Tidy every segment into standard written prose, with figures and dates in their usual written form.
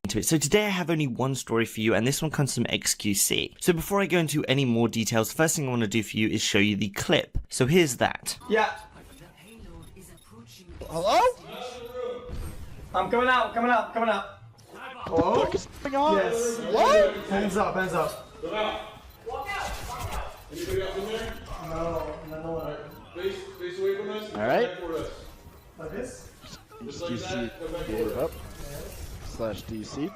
into it. So today I have only one story for you, and this one comes from xQc. So before I go into any more details, the first thing I want to do for you is show you the clip. So here's that. Yeah. Hello? I'm coming out, coming out, coming out. Hello? What the fuck is going on? Yes. What? Hands up, hands up. Come out. Walk out. Anybody else in there? No. Face away from us. All right. Like this? xQc gave up. Slash DC.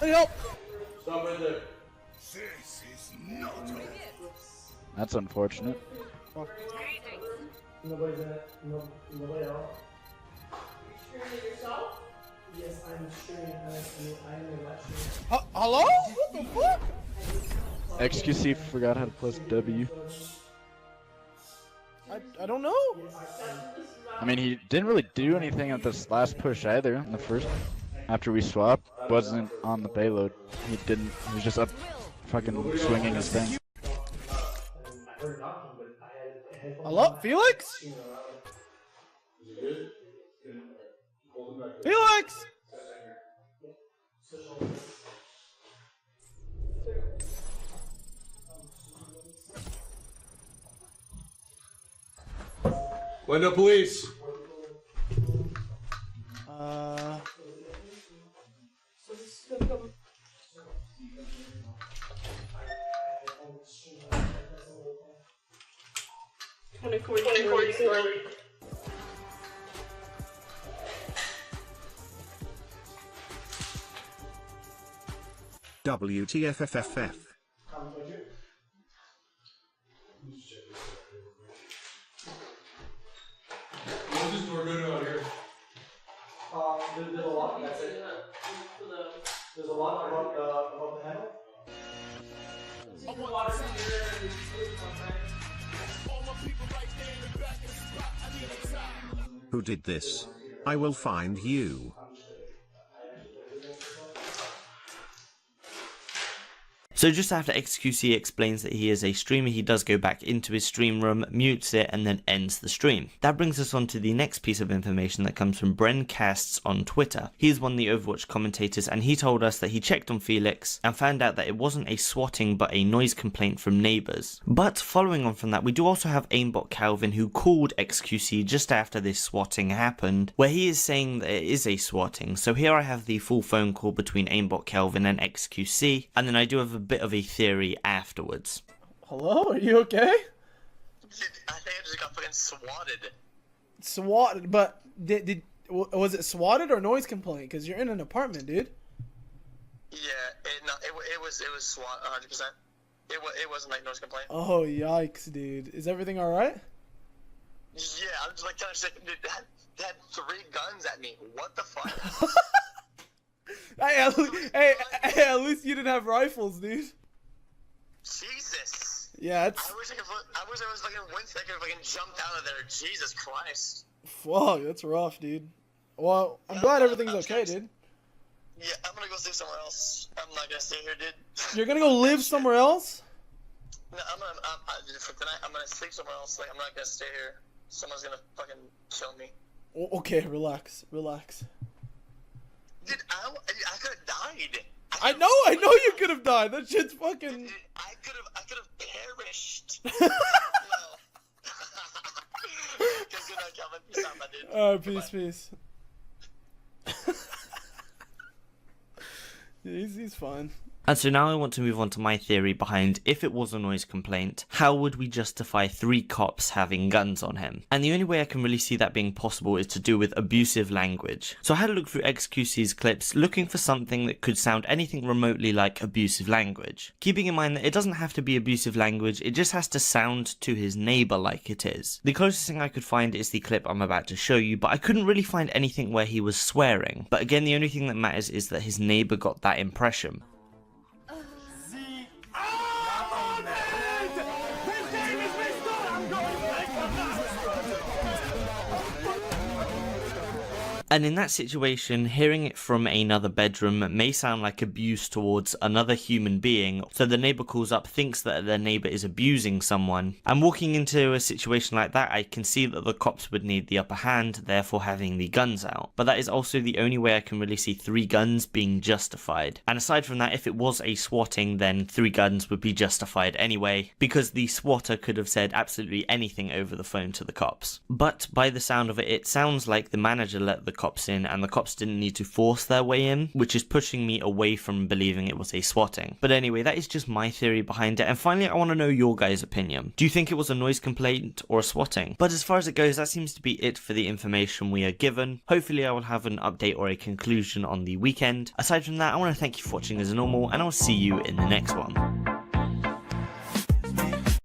Help! Stop right there. That's unfortunate. Nobody's in it. Nobody else. Streaming yourself? Yes, I'm streaming. I'm in that stream. Hello? What the fuck? xQc forgot how to press W. I don't know. I mean, he didn't really do anything at this last push either. In the first, after we swapped, wasn't on the payload. He didn't. He was just up, fucking swinging his thing. Hello? Felix? Felix! Window police. WTFFFF. What's this door going out here? There's a lock, that's it. There's a lock above the handle. Who did this? I will find you. So just after xQc explains that he is a streamer, he does go back into his stream room, mutes it, and then ends the stream. That brings us on to the next piece of information that comes from Brencasts on Twitter. He is one of the Overwatch commentators, and he told us that he checked on Felix and found out that it wasn't a swatting but a noise complaint from neighbours. But following on from that, we do also have aimbot Calvin, who called xQc just after this swatting happened, where he is saying that it is a swatting. So here I have the full phone call between aimbot Calvin and xQc, and then I do have a bit of a theory afterwards. Hello? Are you okay? Dude, I think I just got fucking swatted. Swatted, but was it swatted or noise complaint? Because you're in an apartment, dude. Yeah, it was SWAT 100%. It wasn't like noise complaint. Oh, yikes, dude. Is everything alright? Yeah, I'm just like kind of sick. Dude, they had 3 guns at me. What the fuck? Hey, at least you didn't have rifles, dude. Jesus. Yeah, it's... I wish I was fucking Winston. I could have fucking jumped out of there. Jesus Christ. Fuck, that's rough, dude. Well, I'm glad everything's okay, dude. Yeah, I'm gonna go sleep somewhere else. I'm not gonna stay here, dude. You're gonna go live somewhere else? No, for tonight, I'm gonna sleep somewhere else. Like, I'm not gonna stay here. Someone's gonna fucking kill me. Okay, relax. Dude, I could have died. I know you could have died. That shit's fucking... Dude, I could have perished. No. Good night, Calvin. Peace out, my dude. Peace. Yeah, he's fine. And so now I want to move on to my theory behind, if it was a noise complaint, how would we justify 3 cops having guns on him? And the only way I can really see that being possible is to do with abusive language. So I had a look through xQc's clips, looking for something that could sound anything remotely like abusive language. Keeping in mind that it doesn't have to be abusive language, it just has to sound to his neighbour like it is. The closest thing I could find is the clip I'm about to show you, but I couldn't really find anything where he was swearing. But again, the only thing that matters is that his neighbour got that impression. And in that situation, hearing it from another bedroom may sound like abuse towards another human being, so the neighbor calls up, thinks that their neighbor is abusing someone. And walking into a situation like that, I can see that the cops would need the upper hand, therefore having the guns out. But that is also the only way I can really see 3 guns being justified. And aside from that, if it was a swatting, then 3 guns would be justified anyway, because the swatter could have said absolutely anything over the phone to the cops. But by the sound of it, it sounds like the manager let the cops in and the cops didn't need to force their way in, which is pushing me away from believing it was a swatting. But anyway, that is just my theory behind it, and finally I want to know your guys' opinion. Do you think it was a noise complaint or a swatting? But as far as it goes, that seems to be it for the information we are given. Hopefully I will have an update or a conclusion on the weekend. Aside from that, I want to thank you for watching as normal, and I'll see you in the next one.